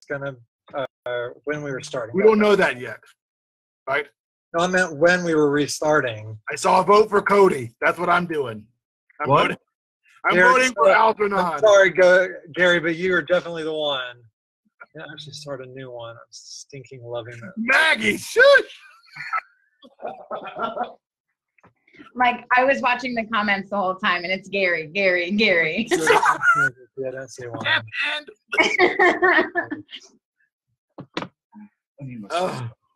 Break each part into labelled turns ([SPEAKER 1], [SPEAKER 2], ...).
[SPEAKER 1] gonna when we were starting.
[SPEAKER 2] We don't know that yet, right?
[SPEAKER 1] No, I meant when we were restarting.
[SPEAKER 2] I saw a vote for Cody. That's what I'm doing. I'm
[SPEAKER 3] What?
[SPEAKER 2] voting. I'm
[SPEAKER 1] Gary,
[SPEAKER 2] voting for Algernon.
[SPEAKER 1] I'm sorry, Gary, but you are definitely the one. Yeah, actually start a new one. I'm stinking loving it.
[SPEAKER 2] Maggie, shush!
[SPEAKER 4] Like, I was watching the comments the whole time, and it's Gary.
[SPEAKER 1] Yeah, that's the one.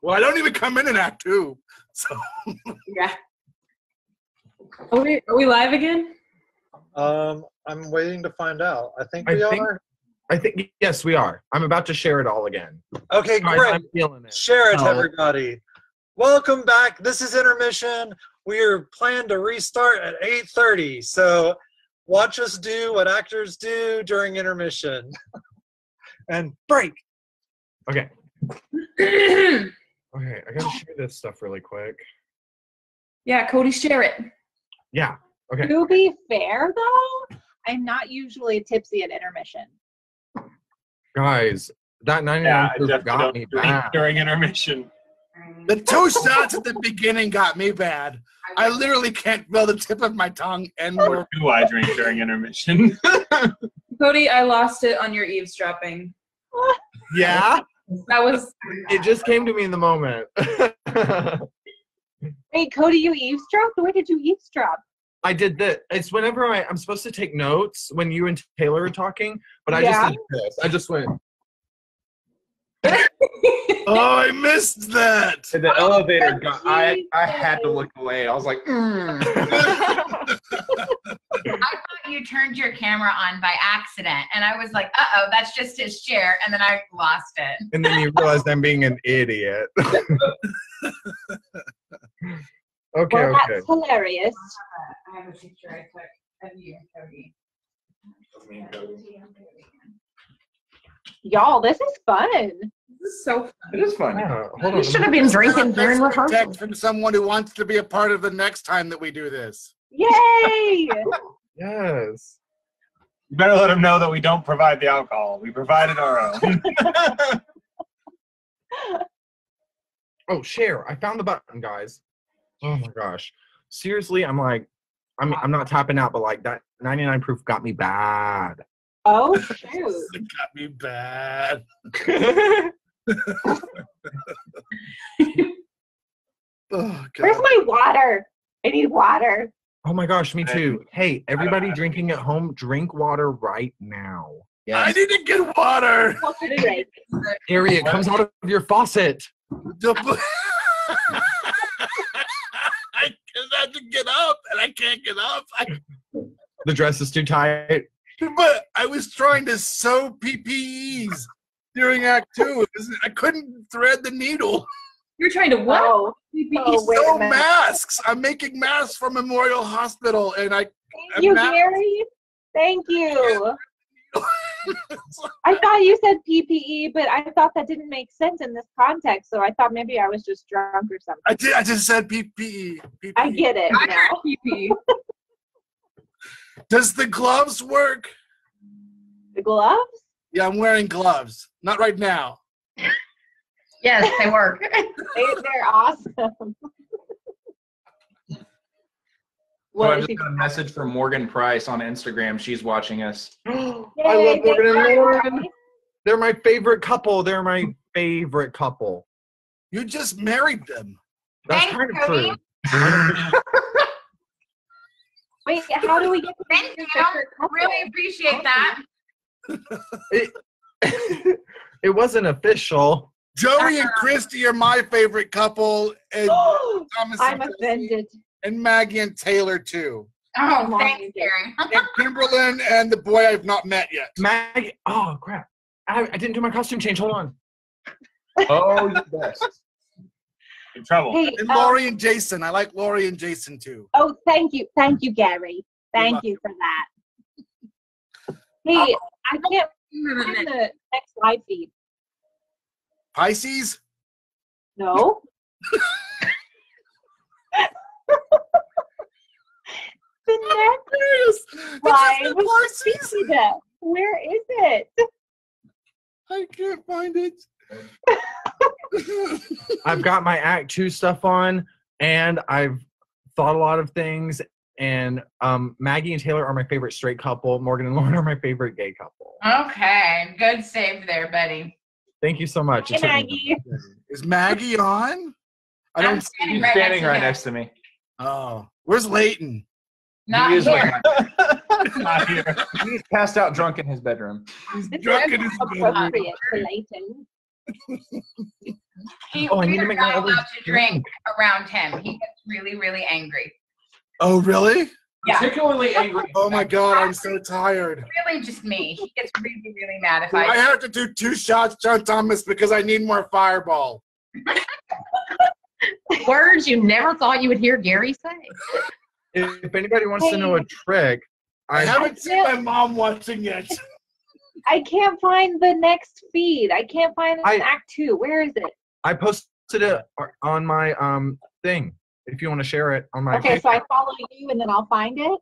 [SPEAKER 2] Well, I don't even come in Act 2. So.
[SPEAKER 4] Yeah.
[SPEAKER 5] Are we live again?
[SPEAKER 1] I'm waiting to find out. I think we are.
[SPEAKER 3] I think, yes, we are. I'm about to share it all again.
[SPEAKER 1] Okay,
[SPEAKER 3] Guys,
[SPEAKER 1] great.
[SPEAKER 3] I'm feeling it.
[SPEAKER 1] Share it,
[SPEAKER 3] Oh.
[SPEAKER 1] everybody. Welcome back. This is Intermission. We are planned to restart at 8:30. So watch us do what actors do during intermission. And break.
[SPEAKER 3] Okay. Okay, I gotta share this stuff really quick.
[SPEAKER 5] Yeah, Cody, share it.
[SPEAKER 3] Yeah. Okay.
[SPEAKER 6] To be fair, though, I'm not usually tipsy at intermission.
[SPEAKER 3] Guys, that 99 proof got me bad.
[SPEAKER 7] During intermission.
[SPEAKER 2] The 2 shots at the beginning got me bad. I literally can't feel the tip of my tongue anymore.
[SPEAKER 7] Do I drink during intermission?
[SPEAKER 5] Cody, I lost it on your eavesdropping.
[SPEAKER 3] Yeah?
[SPEAKER 5] That was...
[SPEAKER 3] It just came to me in the moment.
[SPEAKER 6] Wait, Cody, you eavesdropped? Where did you eavesdrop?
[SPEAKER 3] I did this. It's whenever I'm supposed to take notes when you and Taylor are talking, but I just did this. I just went.
[SPEAKER 2] Oh, I missed that.
[SPEAKER 3] And the elevator got. I had to look away. I was like.
[SPEAKER 4] I thought you turned your camera on by accident, and I was like, uh-oh, that's just his chair, and then I lost it.
[SPEAKER 3] And then you realized I'm being an idiot. Okay,
[SPEAKER 6] Well, that's hilarious.
[SPEAKER 4] I have a picture I took of you and Cody.
[SPEAKER 6] Y'all, this is fun.
[SPEAKER 5] This is so fun.
[SPEAKER 7] It is fun.
[SPEAKER 3] Yeah, hold
[SPEAKER 4] We
[SPEAKER 3] on.
[SPEAKER 4] should have been drinking during
[SPEAKER 2] Text
[SPEAKER 4] rehearsal.
[SPEAKER 2] from someone who wants to be a part of the next time that we do this.
[SPEAKER 6] Yay!
[SPEAKER 3] Yes.
[SPEAKER 7] You better let them know that we don't provide the alcohol. We provided our own.
[SPEAKER 3] Oh, share. I found the button, guys. Oh my gosh. Seriously, I'm not tapping out, but like that 99 proof got me bad.
[SPEAKER 6] Oh, shoot.
[SPEAKER 2] It got me bad. Oh, God.
[SPEAKER 6] Where's my water? I need water.
[SPEAKER 3] Oh my gosh, me too. Hey, everybody drinking at home, drink water right now.
[SPEAKER 2] I need to get water.
[SPEAKER 3] Gary, it comes out of your faucet.
[SPEAKER 2] I have to get up, and I can't get up.
[SPEAKER 3] The dress is too tight.
[SPEAKER 2] But I was trying to sew PPEs during Act 2. I couldn't thread the needle.
[SPEAKER 5] You're trying to what?
[SPEAKER 6] Oh, wait a
[SPEAKER 2] Sew
[SPEAKER 6] minute.
[SPEAKER 2] masks. I'm making masks for Memorial Hospital, and
[SPEAKER 6] Thank you, Gary. Thank you. I thought you said PPE, but I thought that didn't make sense in this context, so I thought maybe I was just drunk or something.
[SPEAKER 2] I just said PPE.
[SPEAKER 6] I get it
[SPEAKER 5] I
[SPEAKER 6] now.
[SPEAKER 5] heard PP.
[SPEAKER 2] Does the gloves work?
[SPEAKER 6] The gloves?
[SPEAKER 2] Yeah, I'm wearing gloves. Not right now.
[SPEAKER 4] Yes, they work.
[SPEAKER 6] They're awesome.
[SPEAKER 7] Well, I
[SPEAKER 6] is
[SPEAKER 7] just
[SPEAKER 6] he-
[SPEAKER 7] got a message from Morgan Price on Instagram. She's watching us.
[SPEAKER 3] I love
[SPEAKER 6] Yay,
[SPEAKER 3] Morgan and
[SPEAKER 6] thank you.
[SPEAKER 3] Lauren. They're my favorite couple. They're my favorite couple.
[SPEAKER 2] You just married them.
[SPEAKER 3] That's
[SPEAKER 4] Thanks,
[SPEAKER 3] kind of
[SPEAKER 4] Cody.
[SPEAKER 3] true.
[SPEAKER 6] Wait, how do we get to
[SPEAKER 4] Thank
[SPEAKER 6] your
[SPEAKER 4] you.
[SPEAKER 6] favorite couple?
[SPEAKER 4] Really appreciate that.
[SPEAKER 3] It wasn't official.
[SPEAKER 2] Joey and Christy are my favorite couple, and Thomas
[SPEAKER 6] I'm
[SPEAKER 2] and
[SPEAKER 6] offended.
[SPEAKER 2] and Maggie and Taylor too.
[SPEAKER 4] Oh, thanks, Gary.
[SPEAKER 2] And Kimberlyn and the boy I've not met yet.
[SPEAKER 3] Maggie. Oh, crap. I didn't do my costume change. Hold on.
[SPEAKER 7] Oh, you best. In trouble.
[SPEAKER 6] Hey,
[SPEAKER 2] And Lori and Jason. I like Lori and Jason too.
[SPEAKER 6] oh, thank you, Gary. Thank you for that. Hey, I can't find the next live feed.
[SPEAKER 2] Pisces?
[SPEAKER 6] No. The next live feed. Where is it?
[SPEAKER 2] I can't find it.
[SPEAKER 3] I've got my Act 2 stuff on, and I've thought a lot of things. And Maggie and Taylor are my favorite straight couple. Morgan and Lauren are my favorite gay couple.
[SPEAKER 4] Okay, good save there, buddy.
[SPEAKER 3] Thank you so much.
[SPEAKER 6] Hey, Maggie.
[SPEAKER 2] Is Maggie on? I
[SPEAKER 4] I'm
[SPEAKER 2] don't.
[SPEAKER 4] standing
[SPEAKER 7] He's
[SPEAKER 4] right
[SPEAKER 7] standing right
[SPEAKER 4] next
[SPEAKER 7] next to me.
[SPEAKER 2] Oh, where's Leighton?
[SPEAKER 4] Not
[SPEAKER 7] He is
[SPEAKER 4] here.
[SPEAKER 7] Not here. He's passed out drunk in his bedroom.
[SPEAKER 2] He's
[SPEAKER 6] This
[SPEAKER 2] drunk
[SPEAKER 6] is
[SPEAKER 2] in his
[SPEAKER 6] appropriate for Leighton.
[SPEAKER 4] We
[SPEAKER 3] Oh, I need to
[SPEAKER 4] are
[SPEAKER 3] make my
[SPEAKER 4] not
[SPEAKER 3] other
[SPEAKER 4] allowed to drink around him. He gets really, really angry.
[SPEAKER 2] Oh, really?
[SPEAKER 4] Yeah,
[SPEAKER 7] Particularly angry.
[SPEAKER 2] Oh my God, I'm so tired.
[SPEAKER 4] really just me. He gets really, really mad if
[SPEAKER 2] I
[SPEAKER 4] I.
[SPEAKER 2] have to do 2 shots, John Thomas, because I need more Fireball.
[SPEAKER 8] Words you never thought you would hear Gary say.
[SPEAKER 3] If anybody wants to know a trick,
[SPEAKER 2] I haven't seen my mom watching yet.
[SPEAKER 6] I can't find the next feed. I can't find Act 2. Where is it?
[SPEAKER 3] I posted it on my thing. If you want to share it on my
[SPEAKER 6] Okay,
[SPEAKER 3] Facebook.
[SPEAKER 6] so I follow you and then I'll find it.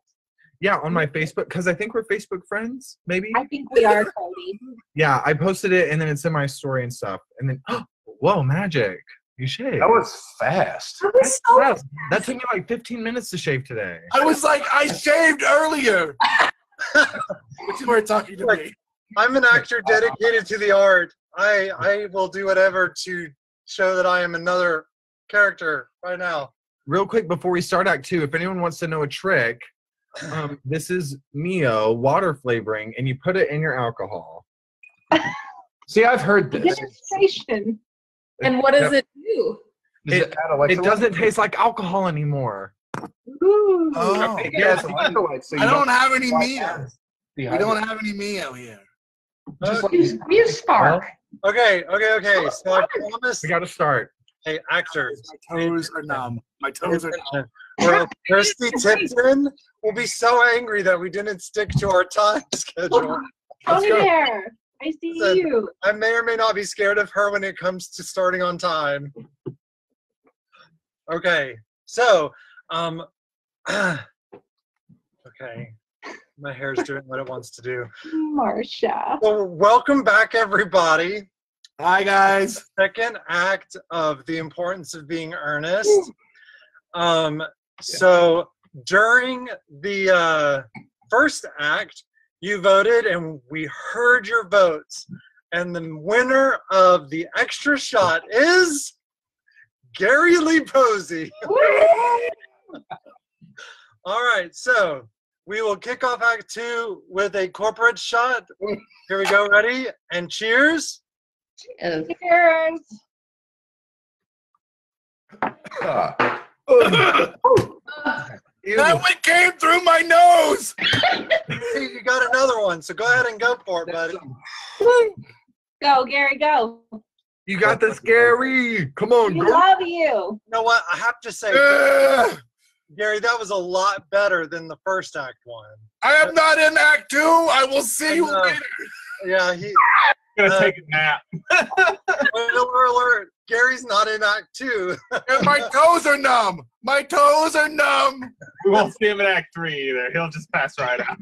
[SPEAKER 3] Yeah, on my Facebook, because I think we're Facebook friends, maybe.
[SPEAKER 6] I think we are, Cody.
[SPEAKER 3] Yeah, I posted it and then it's in my story and stuff. And then, whoa, magic! You shaved.
[SPEAKER 7] That was fast.
[SPEAKER 6] That was so
[SPEAKER 3] Wow, that took me like 15 minutes to shave today.
[SPEAKER 2] I was like, I shaved earlier. But you weren't talking to me.
[SPEAKER 1] I'm an actor dedicated to the art. I will do whatever to show that I am another character right now.
[SPEAKER 3] Real quick before we start Act 2, if anyone wants to know a trick, this is Mio water flavoring, and you put it in your alcohol.
[SPEAKER 7] See, I've heard this.
[SPEAKER 6] demonstration.
[SPEAKER 5] And what does it do?
[SPEAKER 7] Does it add electrolytes?
[SPEAKER 3] It doesn't taste like alcohol anymore.
[SPEAKER 6] Ooh.
[SPEAKER 2] Oh,
[SPEAKER 7] It has electrolytes, so you
[SPEAKER 2] I don't have any Mio.
[SPEAKER 7] dehydrate.
[SPEAKER 2] We don't have any Mio here.
[SPEAKER 7] Just like
[SPEAKER 8] You spark.
[SPEAKER 1] Okay. So I promise.
[SPEAKER 3] We got to start.
[SPEAKER 1] Hey, actors.
[SPEAKER 2] My toes are numb. My toes are numb.
[SPEAKER 1] Well, Kirsty Tipton will be so angry that we didn't stick to our time schedule.
[SPEAKER 6] Tony
[SPEAKER 3] go.
[SPEAKER 6] there. I see
[SPEAKER 1] Listen.
[SPEAKER 6] you.
[SPEAKER 1] I may or may not be scared of her when it comes to starting on time. Okay, so, okay, my hair's doing what it wants to do.
[SPEAKER 6] Marsha.
[SPEAKER 1] Well, welcome back, everybody.
[SPEAKER 2] Hi, guys.
[SPEAKER 1] Second act of The Importance of Being Earnest. So during the first act, you voted and we heard your votes. And the winner of the extra shot is Gary Lee Posey. All right, so we will kick off Act 2 with a corporate shot. Here we go, ready? And cheers.
[SPEAKER 8] Cheers.
[SPEAKER 6] Cheers.
[SPEAKER 2] That one came through my nose.
[SPEAKER 1] Hey, you got another one, so go ahead and go for it, buddy.
[SPEAKER 6] Go, Gary, go.
[SPEAKER 3] You got this, Gary. Come on,
[SPEAKER 6] We
[SPEAKER 3] girl.
[SPEAKER 6] love you.
[SPEAKER 1] You know what? I have to say, Gary, that was a lot better than the first act one.
[SPEAKER 2] I am not in Act 2. I will see you
[SPEAKER 1] I know.
[SPEAKER 2] later.
[SPEAKER 1] Yeah, he.
[SPEAKER 7] gonna take a nap.
[SPEAKER 1] Spoiler alert! Gary's not in Act 2.
[SPEAKER 2] And my toes are numb. My toes are numb.
[SPEAKER 7] We won't see him in Act 3 either. He'll just pass right out.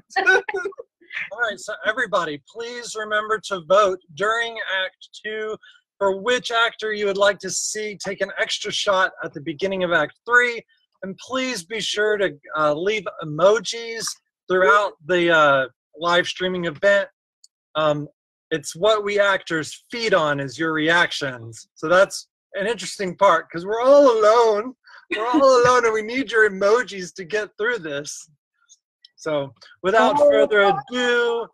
[SPEAKER 1] All right, so everybody, please remember to vote during Act 2 for which actor you would like to see take an extra shot at the beginning of Act 3. And please be sure to leave emojis throughout the live streaming event. It's what we actors feed on is your reactions. So that's an interesting part because we're all alone. We're all alone and we need your emojis to get through this. So without further ado,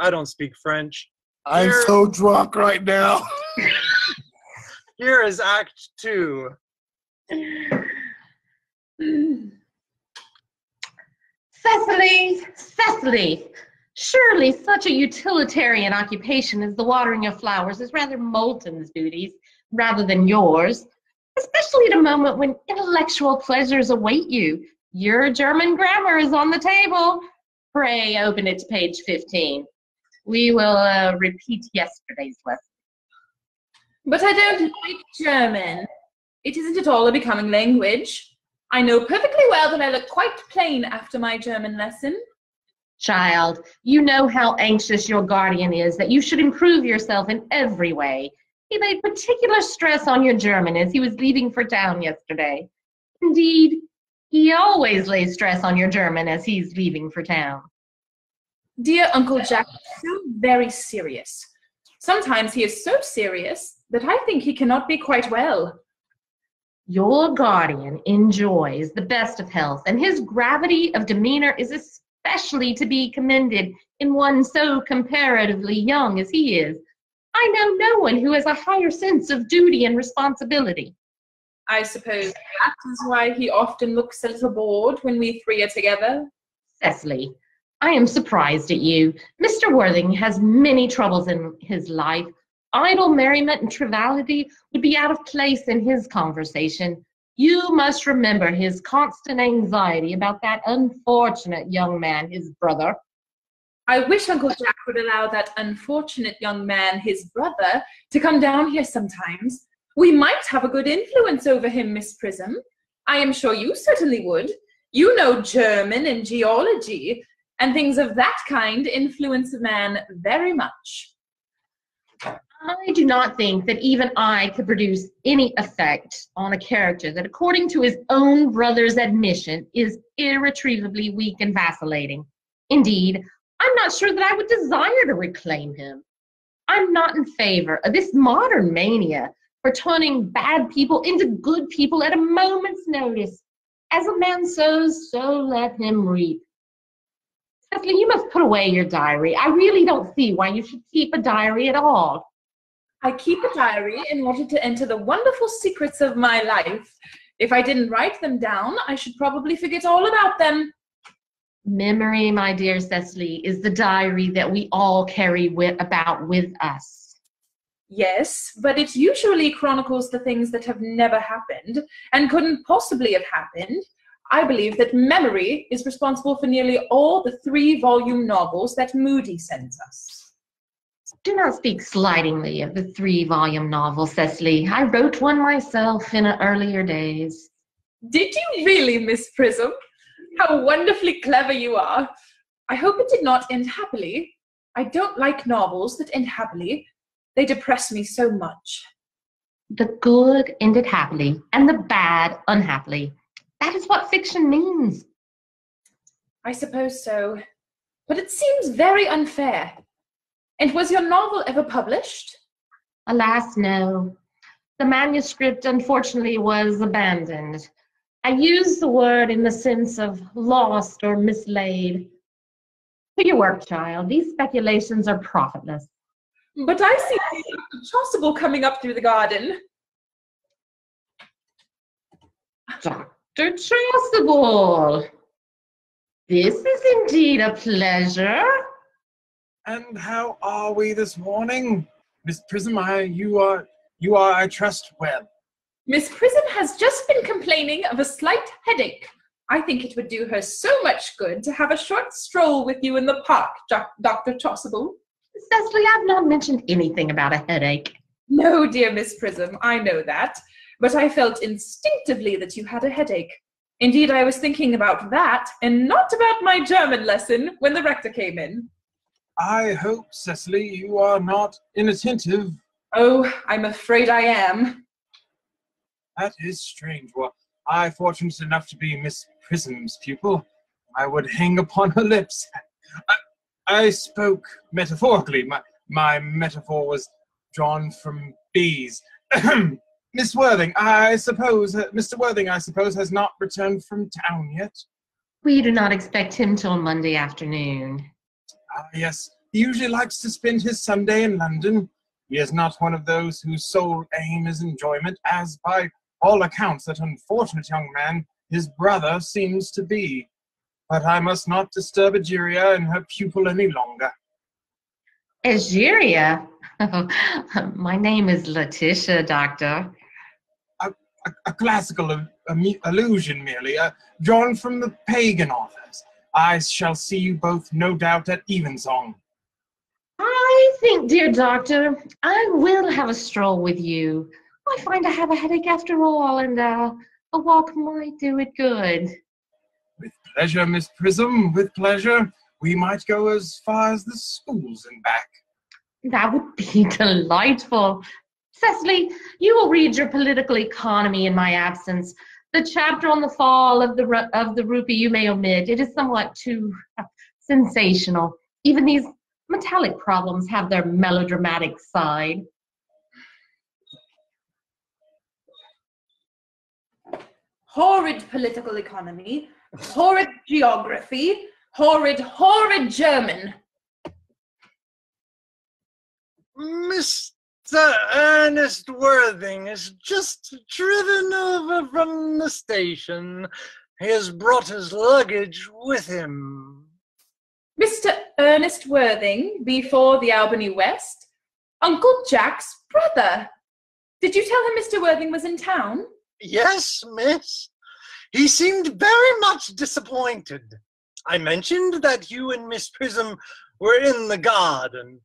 [SPEAKER 1] I don't speak French.
[SPEAKER 2] I'm so drunk right now.
[SPEAKER 1] Here is Act 2.
[SPEAKER 8] Cecily, surely such a utilitarian occupation as the watering of flowers is rather Moulton's duties rather than yours, especially at a moment when intellectual pleasures await you. Your German grammar is on the table. Pray open it to page 15. We will repeat yesterday's lesson.
[SPEAKER 5] But I don't like German. It isn't at all a becoming language. I know perfectly well that I look quite plain after my German lesson.
[SPEAKER 8] Child, you know how anxious your guardian is that you should improve yourself in every way. He laid particular stress on your German as he was leaving for town yesterday. Indeed, he always lays stress on your German as he's leaving for town.
[SPEAKER 5] Dear Uncle Jack is so very serious. Sometimes he is so serious that I think he cannot be quite well.
[SPEAKER 8] Your guardian enjoys the best of health, and his gravity of demeanor is especially to be commended in one so comparatively young as he is. I know no one who has a higher sense of duty and responsibility.
[SPEAKER 5] I suppose that is why he often looks a little bored when we three are together.
[SPEAKER 8] Cecily, I am surprised at you. Mr. Worthing has many troubles in his life. Idle merriment and triviality would be out of place in his conversation. You must remember his constant anxiety about that unfortunate young man, his brother.
[SPEAKER 5] I wish Uncle Jack would allow that unfortunate young man, his brother, to come down here sometimes. We might have a good influence over him, Miss Prism. I am sure you certainly would. You know German and geology, and things of that kind influence a man very much.
[SPEAKER 8] I do not think that even I could produce any effect on a character that, according to his own brother's admission, is irretrievably weak and vacillating. Indeed, I'm not sure that I would desire to reclaim him. I'm not in favor of this modern mania for turning bad people into good people at a moment's notice. As a man sows, so let him reap. Cecily, you must put away your diary. I really don't see why you should keep a diary at all.
[SPEAKER 5] I keep a diary in order to enter the wonderful secrets of my life. If I didn't write them down, I should probably forget all about them.
[SPEAKER 8] Memory, my dear Cecily, is the diary that we all carry about with us.
[SPEAKER 5] Yes, but it usually chronicles the things that have never happened and couldn't possibly have happened. I believe that memory is responsible for nearly all the 3-volume novels that Moody sends us.
[SPEAKER 8] Do not speak slightingly of the 3-volume novel, Cecily. I wrote one myself in earlier days.
[SPEAKER 5] Did you really, Miss Prism? How wonderfully clever you are. I hope it did not end happily. I don't like novels that end happily. They depress me so much.
[SPEAKER 8] The good ended happily, and the bad unhappily. That is what fiction means.
[SPEAKER 5] I suppose so. But it seems very unfair. And was your novel ever published?
[SPEAKER 8] Alas, no. The manuscript, unfortunately, was abandoned. I use the word in the sense of lost or mislaid. To your work, child. These speculations are profitless.
[SPEAKER 5] But I see Dr. Chasuble coming up through the garden.
[SPEAKER 8] Dr. Chasuble, this is indeed a pleasure.
[SPEAKER 2] And how are we this morning? Miss Prism, you are, I trust, well.
[SPEAKER 5] Miss Prism has just been complaining of a slight headache. I think it would do her so much good to have a short stroll with you in the park, Dr. Chasuble.
[SPEAKER 8] Cecily, I've not mentioned anything about a headache.
[SPEAKER 5] No, dear Miss Prism, I know that. But I felt instinctively that you had a headache. Indeed, I was thinking about that and not about my German lesson when the rector came in.
[SPEAKER 2] I hope, Cecily, you are not inattentive.
[SPEAKER 5] Oh, I'm afraid I am.
[SPEAKER 2] That is strange. Well, I fortunate enough to be Miss Prism's pupil. I would hang upon her lips. I spoke metaphorically. My metaphor was drawn from bees. Miss Worthing, Mr. Worthing, I suppose, has not returned from town yet?
[SPEAKER 8] We do not expect him till Monday afternoon.
[SPEAKER 2] Yes, he usually likes to spend his Sunday in London. He is not one of those whose sole aim is enjoyment, as by all accounts that unfortunate young man, his brother, seems to be. But I must not disturb Egeria and her pupil any longer.
[SPEAKER 8] Egeria? My name is Letitia, Doctor.
[SPEAKER 2] A classical allusion merely, drawn from the pagan authors. I shall see you both, no doubt, at evensong.
[SPEAKER 8] I think, dear Doctor, I will have a stroll with you. I find I have a headache after all, and a walk might do it good.
[SPEAKER 2] With pleasure, Miss Prism, with pleasure. we might go as far as the schools and back.
[SPEAKER 8] That would be delightful. Cecily, you will read your political economy in my absence. The chapter on the fall of the rupee you may omit. It is somewhat too sensational. Even these metallic problems have their melodramatic side.
[SPEAKER 5] Horrid political economy, horrid geography, horrid German.
[SPEAKER 1] Mr. Ernest Worthing is just driven over from the station. He has brought his luggage with him.
[SPEAKER 5] Mr. Ernest Worthing, before the Albany West? Uncle Jack's brother. Did you tell him Mr. Worthing was in town?
[SPEAKER 1] Yes, miss. He seemed very much disappointed. I mentioned that you and Miss Prism were in the garden.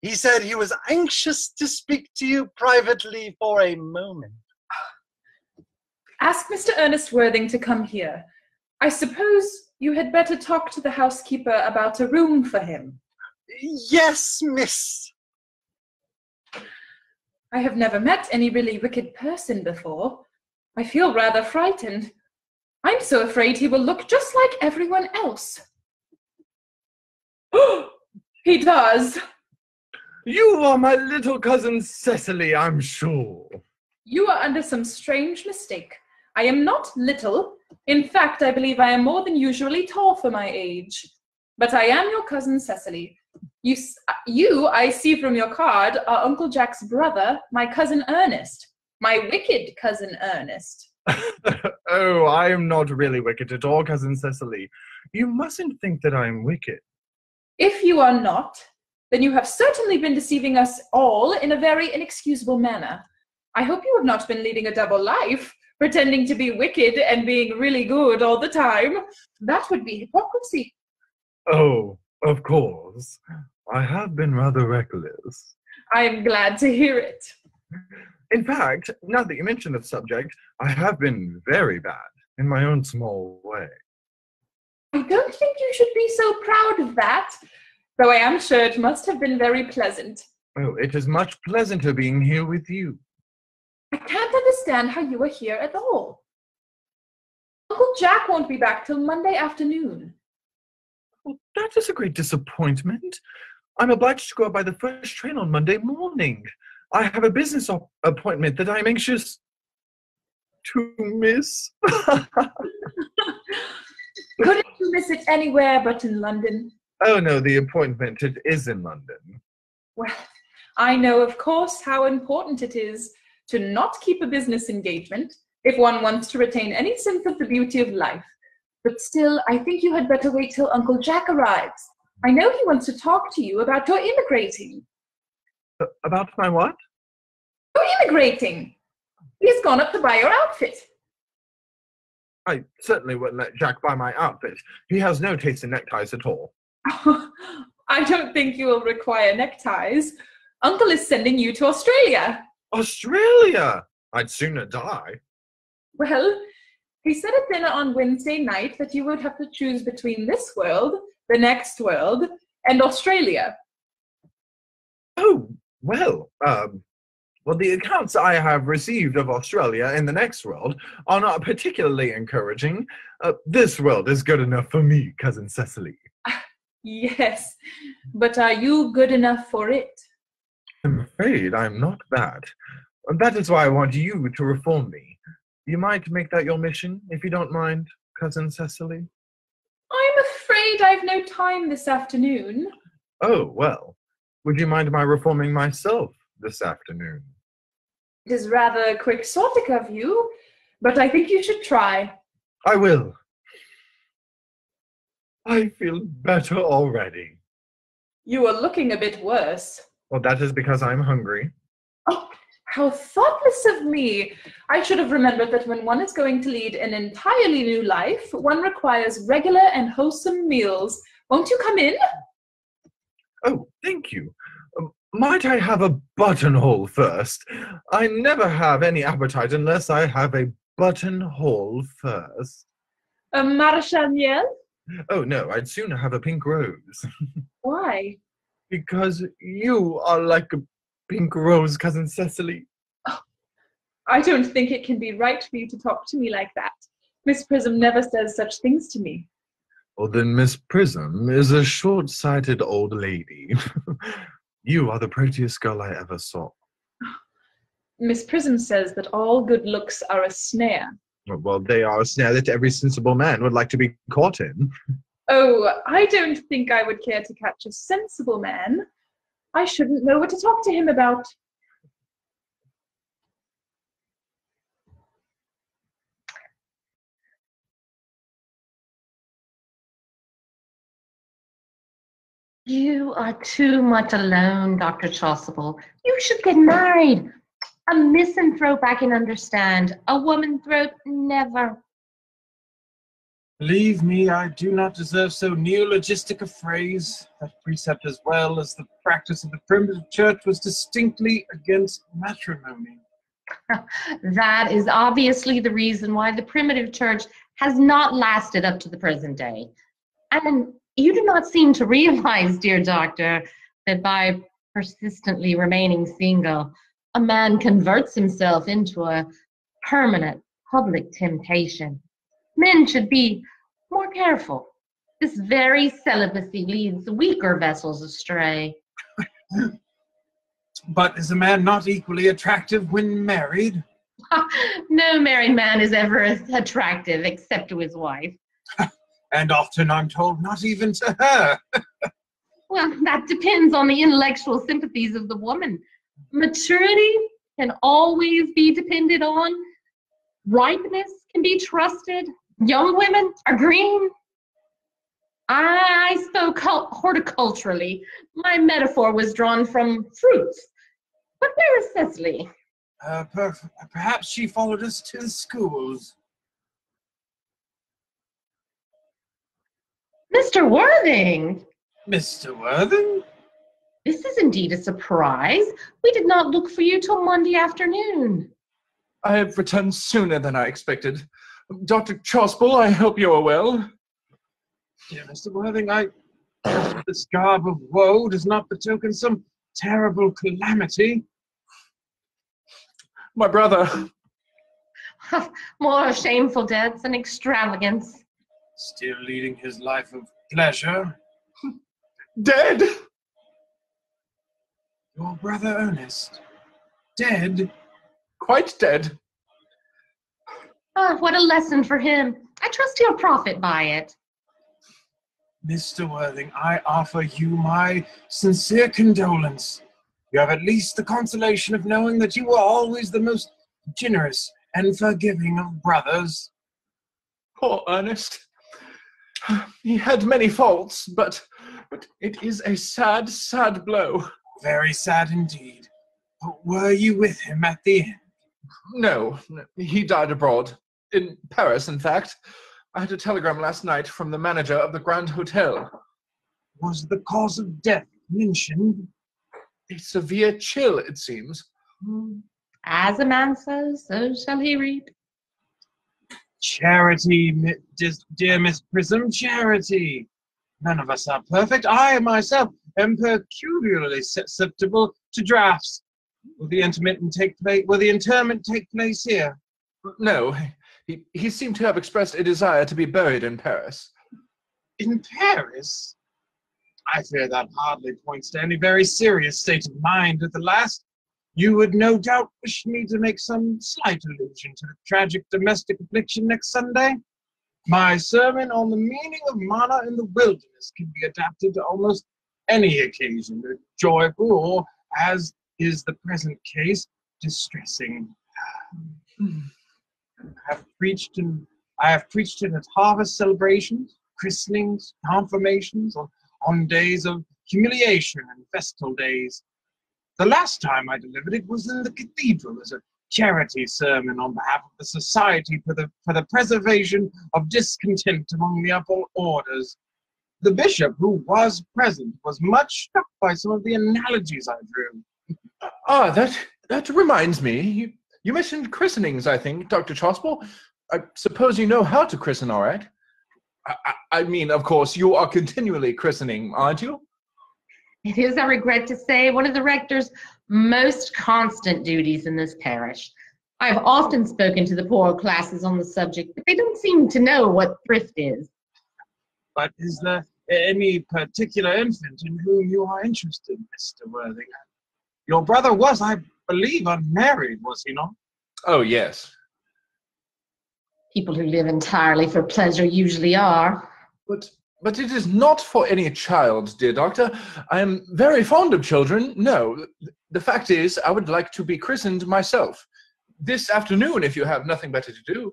[SPEAKER 1] He said he was anxious to speak to you privately for a moment.
[SPEAKER 5] Ask Mr. Ernest Worthing to come here. I suppose you had better talk to the housekeeper about a room for him.
[SPEAKER 1] Yes, miss.
[SPEAKER 5] I have never met any really wicked person before. I feel rather frightened. I'm so afraid he will look just like everyone else. He does.
[SPEAKER 3] You are my little cousin Cecily, I'm sure.
[SPEAKER 5] You are under some strange mistake. I am not little. In fact, I believe I am more than usually tall for my age. But I am your cousin Cecily. You, I see from your card, are Uncle Jack's brother, my cousin Ernest. My wicked cousin Ernest.
[SPEAKER 3] Oh, I am not really wicked at all, cousin Cecily. You mustn't think that I am wicked.
[SPEAKER 5] If you are not, then you have certainly been deceiving us all in a very inexcusable manner. I hope you have not been leading a double life, pretending to be wicked and being really good all the time. That would be hypocrisy.
[SPEAKER 3] Oh, of course. I have been rather reckless.
[SPEAKER 5] I am glad to hear it.
[SPEAKER 3] In fact, now that you mention the subject, I have been very bad in my own small way.
[SPEAKER 5] I don't think you should be so proud of that, though I am sure it must have been very pleasant.
[SPEAKER 3] Oh, it is much pleasanter being here with you.
[SPEAKER 5] I can't understand how you are here at all. Uncle Jack won't be back till Monday afternoon.
[SPEAKER 3] Well, that is a great disappointment. I'm obliged to go out by the first train on Monday morning. I have a business appointment that I'm anxious to miss.
[SPEAKER 5] Couldn't you miss it anywhere but in London?
[SPEAKER 3] Oh, no, the appointment, it is in London.
[SPEAKER 5] Well, I know, of course, how important it is to not keep a business engagement if one wants to retain any sense of the beauty of life. But still, I think you had better wait till Uncle Jack arrives. I know he wants to talk to you about your immigrating.
[SPEAKER 3] About my what?
[SPEAKER 5] Your immigrating. He's gone up to buy your outfit.
[SPEAKER 3] I certainly wouldn't let Jack buy my outfit. He has no taste in neckties at all.
[SPEAKER 5] I don't think you will require neckties. Uncle is sending you to Australia.
[SPEAKER 3] Australia? I'd sooner die.
[SPEAKER 5] Well, he said at dinner on Wednesday night that you would have to choose between this world, the next world, and Australia.
[SPEAKER 3] Oh, well, the accounts I have received of Australia and the next world are not particularly encouraging. This world is good enough for me, cousin Cecily.
[SPEAKER 5] Yes, but are you good enough for it?
[SPEAKER 3] I'm afraid I'm not that. That is why I want you to reform me. You might make that your mission, if you don't mind, cousin Cecily.
[SPEAKER 5] I'm afraid I've no time this afternoon.
[SPEAKER 3] Oh, well, would you mind my reforming myself this afternoon?
[SPEAKER 5] It is rather quixotic of you, but I think you should try.
[SPEAKER 3] I will. I feel better already.
[SPEAKER 5] You are looking a bit worse.
[SPEAKER 3] Well, that is because I'm hungry.
[SPEAKER 5] Oh, how thoughtless of me! I should have remembered that when one is going to lead an entirely new life, one requires regular and wholesome meals. Won't you come in?
[SPEAKER 3] Oh, thank you. Might I have a buttonhole first? I never have any appetite unless I have a buttonhole first.
[SPEAKER 5] A Marechal Niel?
[SPEAKER 3] Oh no, I'd sooner have a pink rose.
[SPEAKER 5] Why?
[SPEAKER 3] Because you are like a pink rose, Cousin Cecily.
[SPEAKER 5] I don't think it can be right for you to talk to me like that. Miss Prism never says such things to me.
[SPEAKER 3] Well, then Miss Prism is a short-sighted old lady. You are the prettiest girl I ever saw.
[SPEAKER 5] Miss Prism says that all good looks are a snare.
[SPEAKER 3] Well, they are a snare that every sensible man would like to be caught in.
[SPEAKER 5] Oh, I don't think I would care to catch a sensible man. I shouldn't know what to talk to him about.
[SPEAKER 8] You are too much alone, Dr. Chasuble. You should get married. A misanthrope I can understand. A womanthrope, never.
[SPEAKER 2] Believe me, I do not deserve so neologistic a phrase. That precept, as well as the practice of the primitive church, was distinctly against matrimony.
[SPEAKER 8] That is obviously the reason why the primitive church has not lasted up to the present day. And you do not seem to realize, dear doctor, that by persistently remaining single, a man converts himself into a permanent public temptation. Men should be more careful. This very celibacy leads weaker vessels astray.
[SPEAKER 2] But is a man not equally attractive when married?
[SPEAKER 8] No married man is ever attractive except to his wife.
[SPEAKER 2] And often, I'm told, not even to her.
[SPEAKER 8] Well, that depends on the intellectual sympathies of the woman. Maturity can always be depended on. Ripeness can be trusted. Young women are green. I spoke horticulturally. My metaphor was drawn from fruits. But where is Cecily?
[SPEAKER 2] Perhaps she followed us to the schools.
[SPEAKER 8] Mr. Worthing!
[SPEAKER 2] Mr. Worthing?
[SPEAKER 8] This is indeed a surprise. We did not look for you till Monday afternoon.
[SPEAKER 9] I have returned sooner than I expected. Dr. Chasuble, I hope you are well.
[SPEAKER 2] Dear Mr. Worthing, this garb of woe does not betoken some terrible calamity.
[SPEAKER 9] My brother.
[SPEAKER 8] More shameful deaths and extravagance.
[SPEAKER 2] Still leading his life of pleasure.
[SPEAKER 9] Dead?
[SPEAKER 2] Your brother Ernest. Dead?
[SPEAKER 9] Quite dead.
[SPEAKER 8] Ah, what a lesson for him. I trust he'll profit by it.
[SPEAKER 2] Mr. Worthing, I offer you my sincere condolence. You have at least the consolation of knowing that you were always the most generous and forgiving of brothers.
[SPEAKER 9] Poor Ernest. He had many faults, but it is a sad, sad blow.
[SPEAKER 2] Very sad indeed. But were you with him at the end?
[SPEAKER 9] No, he died abroad. In Paris, in fact. I had a telegram last night from the manager of the Grand Hotel.
[SPEAKER 2] Was the cause of death mentioned?
[SPEAKER 9] A severe chill, it seems.
[SPEAKER 8] As a man sows, so shall he reap.
[SPEAKER 2] Charity, dear Miss Prism, charity. None of us are perfect. I myself am peculiarly susceptible to drafts. Will the interment take place here?
[SPEAKER 9] No, he seemed to have expressed a desire to be buried in Paris.
[SPEAKER 2] In Paris? I fear that hardly points to any very serious state of mind at the last. You would no doubt wish me to make some slight allusion to the tragic domestic affliction next Sunday. My sermon on the meaning of manna in the wilderness can be adapted to almost any occasion, joyful or, as is the present case, distressing. I have preached it at harvest celebrations, christenings, confirmations, on days of humiliation and festal days. The last time I delivered it was in the cathedral as a charity sermon on behalf of the Society for the Preservation of Discontent among the Upper Orders. The bishop, who was present, was much struck by some of the analogies I drew.
[SPEAKER 9] That reminds me. You mentioned christenings, I think, Dr. Chasuble. I suppose you know how to christen, all right? I mean, of course, you are continually christening, aren't you?
[SPEAKER 8] It is, I regret to say, one of the rector's most constant duties in this parish. I have often spoken to the poorer classes on the subject, but they don't seem to know what thrift is.
[SPEAKER 2] But is there any particular infant in whom you are interested, Mr. Worthing? Your brother was, I believe, unmarried, was he not?
[SPEAKER 9] Oh, yes.
[SPEAKER 8] People who live entirely for pleasure usually are.
[SPEAKER 9] But it is not for any child, dear doctor. I am very fond of children. No, the fact is, I would like to be christened myself. This afternoon, if you have nothing better to do.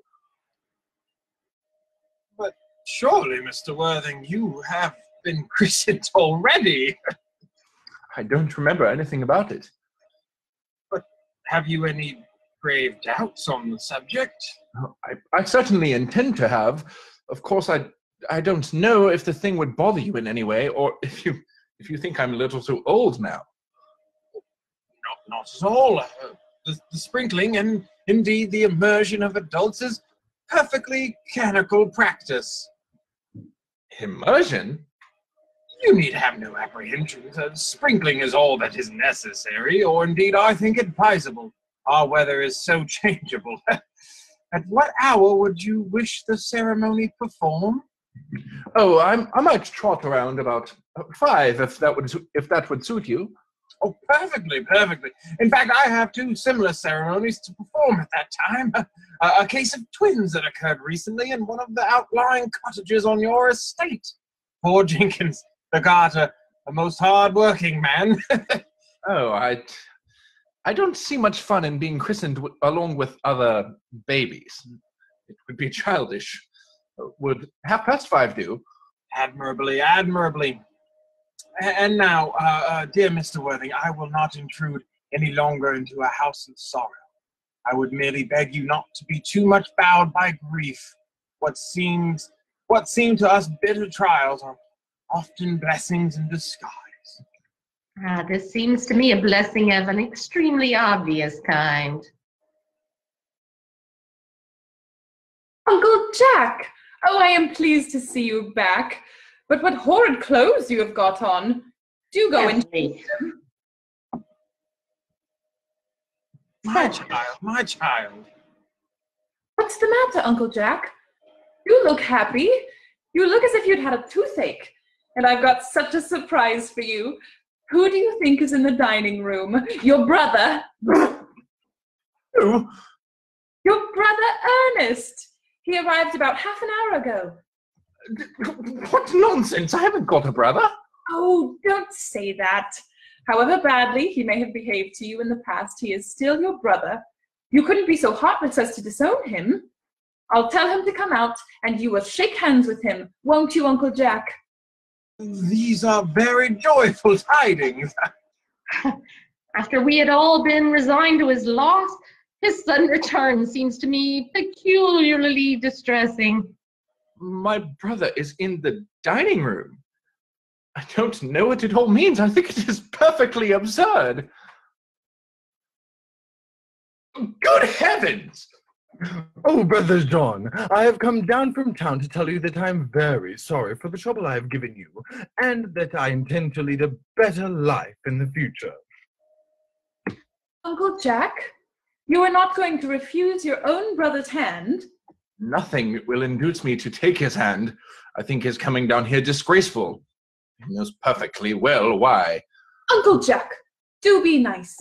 [SPEAKER 2] But surely, Mr. Worthing, you have been christened already.
[SPEAKER 9] I don't remember anything about it.
[SPEAKER 2] But have you any grave doubts on the subject?
[SPEAKER 9] I certainly intend to have. Of course, I don't know if the thing would bother you in any way, or if you think I'm a little too old now.
[SPEAKER 2] Not at all. The sprinkling and indeed the immersion of adults is perfectly canonical practice.
[SPEAKER 9] Immersion?
[SPEAKER 2] You need have no apprehensions. Sprinkling is all that is necessary, or indeed I think it advisable. Our weather is so changeable. At what hour would you wish the ceremony performed?
[SPEAKER 9] Oh, I might trot around about 5, if that would suit you.
[SPEAKER 2] Oh, perfectly. In fact, I have 2 similar ceremonies to perform at that time. A case of twins that occurred recently in one of the outlying cottages on your estate. Poor Jenkins, the garter, a most hard-working man.
[SPEAKER 9] Oh, I don't see much fun in being christened along with other babies. It would be childish. Would 5:30 do?
[SPEAKER 2] Admirably. And now, dear Mr. Worthing, I will not intrude any longer into a house of sorrow. I would merely beg you not to be too much bowed by grief. What seem to us bitter trials are often blessings in disguise.
[SPEAKER 8] This seems to me a blessing of an extremely obvious kind.
[SPEAKER 5] Uncle Jack! Oh, I am pleased to see you back. But what horrid clothes you have got on. Do go and change them.
[SPEAKER 2] My child.
[SPEAKER 5] What's the matter, Uncle Jack? You look happy. You look as if you'd had a toothache. And I've got such a surprise for you. Who do you think is in the dining room? Your brother.
[SPEAKER 9] Who?
[SPEAKER 5] Your brother Ernest. He arrived about half an hour ago.
[SPEAKER 9] What nonsense! I haven't got a brother.
[SPEAKER 5] Oh, don't say that. However badly he may have behaved to you in the past, he is still your brother. You couldn't be so heartless as to disown him. I'll tell him to come out, and you will shake hands with him, won't you, Uncle Jack?
[SPEAKER 2] These are very joyful tidings.
[SPEAKER 8] After we had all been resigned to his loss, his sudden return seems to me peculiarly distressing.
[SPEAKER 9] My brother is in the dining room. I don't know what it all means. I think it is perfectly absurd. Good heavens!
[SPEAKER 3] Oh, Brother John, I have come down from town to tell you that I am very sorry for the trouble I have given you, and that I intend to lead a better life in the future.
[SPEAKER 5] Uncle Jack, you are not going to refuse your own brother's hand?
[SPEAKER 9] Nothing will induce me to take his hand. I think his coming down here disgraceful. He knows perfectly well why.
[SPEAKER 5] Uncle Jack, do be nice.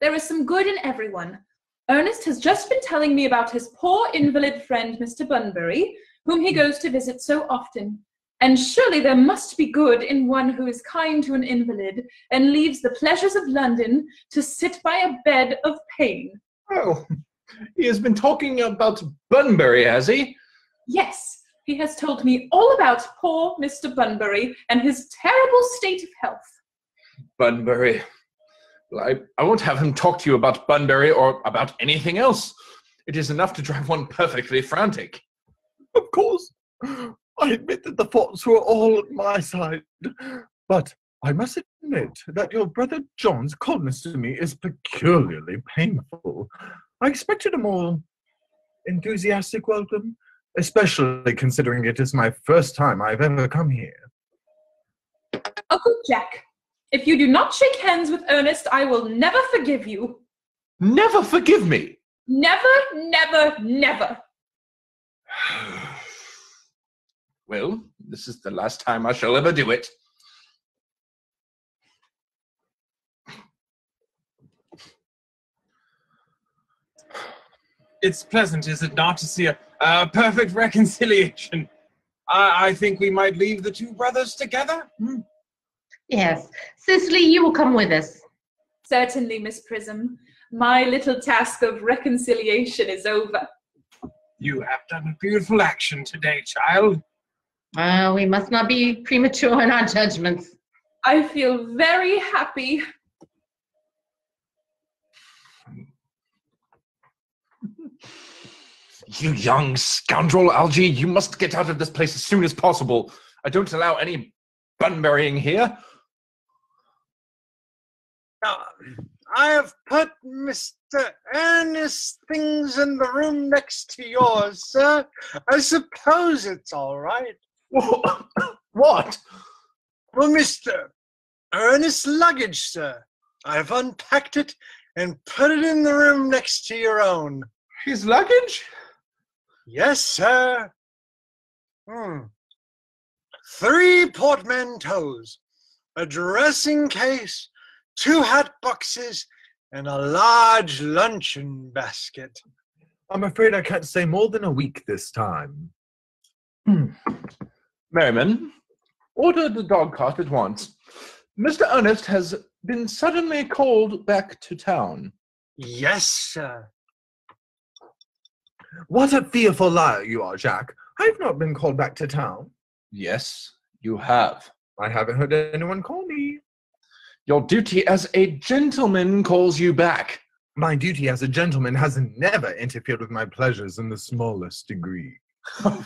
[SPEAKER 5] There is some good in everyone. Ernest has just been telling me about his poor invalid friend, Mr. Bunbury, whom he goes to visit so often. And surely there must be good in one who is kind to an invalid and leaves the pleasures of London to sit by a bed of pain.
[SPEAKER 9] Oh, he has been talking about Bunbury, has he?
[SPEAKER 5] Yes, he has told me all about poor Mr. Bunbury and his terrible state of health.
[SPEAKER 9] Bunbury. Well, I won't have him talk to you about Bunbury or about anything else. It is enough to drive one perfectly frantic.
[SPEAKER 3] Of course, I admit that the faults were all on my side, but I must admit that your brother John's coldness to me is peculiarly painful. I expected a more enthusiastic welcome, especially considering it is my first time I've ever come here.
[SPEAKER 5] Uncle Jack, if you do not shake hands with Ernest, I will never forgive you.
[SPEAKER 9] Never forgive me.
[SPEAKER 5] Never, never, never.
[SPEAKER 9] Well, this is the last time I shall ever do it.
[SPEAKER 2] It's pleasant, is it not, to see a perfect reconciliation? I think we might leave the two brothers together.
[SPEAKER 8] Yes. Cicely, you will come with us.
[SPEAKER 5] Certainly, Miss Prism. My little task of reconciliation is over.
[SPEAKER 2] You have done a beautiful action today, child.
[SPEAKER 8] We must not be premature in our judgments.
[SPEAKER 5] I feel very happy.
[SPEAKER 9] You young scoundrel, Algie, you must get out of this place as soon as possible. I don't allow any bun-burying here.
[SPEAKER 1] I have put Mr. Earnest things in the room next to yours, sir. I suppose it's all right.
[SPEAKER 9] What?
[SPEAKER 1] Well, Mr. Ernest's luggage, sir. I've unpacked it and put it in the room next to your own.
[SPEAKER 9] His luggage?
[SPEAKER 1] Yes, sir. 3 portmanteaus, a dressing case, 2 hat boxes, and a large luncheon basket.
[SPEAKER 3] I'm afraid I can't stay more than a week this time.
[SPEAKER 9] Merriman, order the dog cart at once. Mr. Earnest has been suddenly called back to town.
[SPEAKER 1] Yes, sir.
[SPEAKER 3] What a fearful liar you are, Jack. I've not been called back to town.
[SPEAKER 9] Yes, you have.
[SPEAKER 3] I haven't heard anyone call me.
[SPEAKER 9] Your duty as a gentleman calls you back.
[SPEAKER 3] My duty as a gentleman has never interfered with my pleasures in the smallest degree.
[SPEAKER 9] I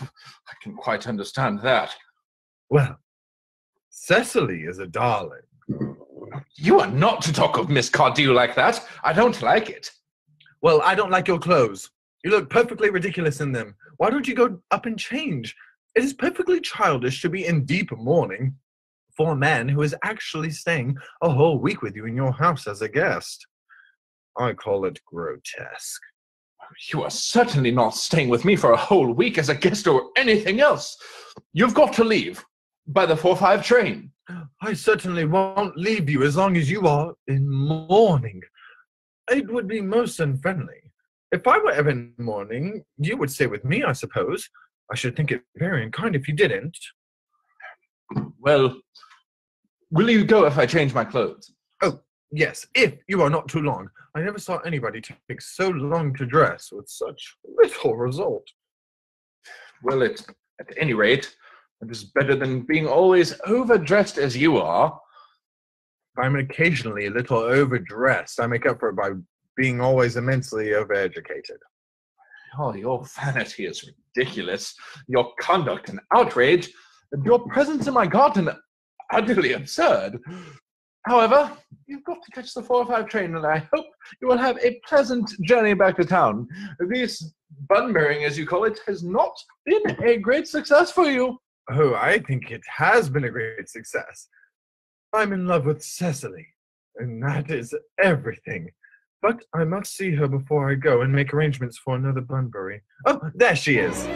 [SPEAKER 9] can quite understand that.
[SPEAKER 3] Well, Cecily is a darling.
[SPEAKER 9] You are not to talk of Miss Cardew like that. I don't like it.
[SPEAKER 3] Well, I don't like your clothes. You look perfectly ridiculous in them. Why don't you go up and change? It is perfectly childish to be in deep mourning for a man who is actually staying a whole week with you in your house as a guest. I call it grotesque.
[SPEAKER 9] You are certainly not staying with me for a whole week as a guest or anything else. You've got to leave by the 4:05 train.
[SPEAKER 3] I certainly won't leave you as long as you are in mourning. It would be most unfriendly. If I were ever in mourning, you would stay with me, I suppose. I should think it very unkind if you didn't.
[SPEAKER 9] Well, will you go if I change my clothes?
[SPEAKER 3] Oh, yes, if you are not too long. I never saw anybody take so long to dress with such little result.
[SPEAKER 9] Well, at any rate, it is better than being always overdressed as you are.
[SPEAKER 3] If I'm occasionally a little overdressed, I make up for it by being always immensely overeducated.
[SPEAKER 9] Oh, your vanity is ridiculous. Your conduct an outrage. And your presence in my garden utterly absurd. However, you've got to catch the 4:05 train, and I hope you will have a pleasant journey back to town. This bun-bearing, as you call it, has not been a great success for you.
[SPEAKER 3] Oh, I think it has been a great success. I'm in love with Cecily, and that is everything. But I must see her before I go and make arrangements for another Bunbury. Oh, there she is.